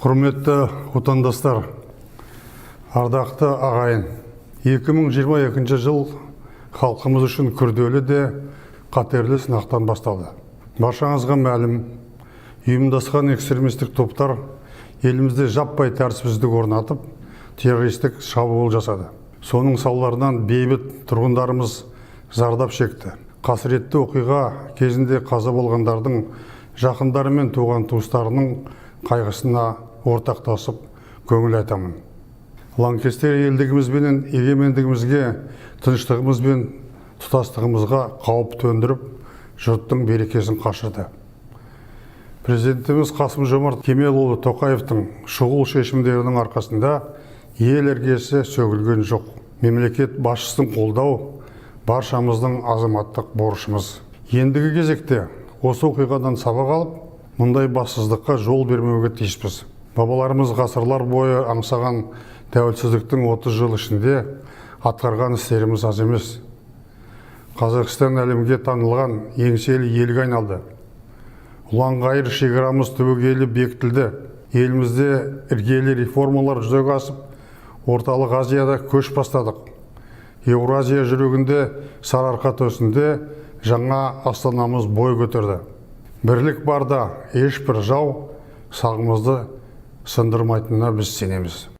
Құрметті отандастар, ардақты ағайын, 2022 жыл халқымыз үшін күрделі де қатерлі сынақтан басталды. Баршаңызға мәлім, ұйымдасқан экстремистік топтар елімізде жаппай тәртіпсіздік орнатып, террористік шабуыл жасады. Соның салдарынан бейбіт тұрғындарымыз зардап шекті. Қасіретті оқиға кезінде қаза болғандардың жақындары мен туған туыстарының қайғысына ортақтасып көңіл айтамын. Лаңкестер елдігіміз бен егемендігімізге, тыныштығымыз бен тұтастығымызға қауіп төндіріп, жұрттың берекесін қашырды. Президентіміз Қасым-Жомарт Кемелұлы Тоқаевтың шұғыл шешімдерінің арқасында ел іргесі сөгілген жоқ. Мемлекет басшысының қолдау баршамыздың азаматтық борышымыз. Ендігі кезекте осы оқиғадан сабақ алып, мұндай бассыздыққа жол бермеуге тиіспіз. Бабаларымыз ғасырлар бойы аңсаған тәуелсіздіктің 30 жыл ішінде атқарған істеріміз аз емес. Қазақстан әлемге танылған еңселі елге айналды. Ұлан-ғайыр шекарамыз түбегейлі бекітілді. Елімізде іргелі реформалар жүзеге асып, Орталық Азияда көш бастадық. Еуразия жүрегінде сарыарқа төсінде жаңа астанамыз бой көтерді. Бірлік барда ешбір жау сағымызды сындырмайтынына біз сенеміз.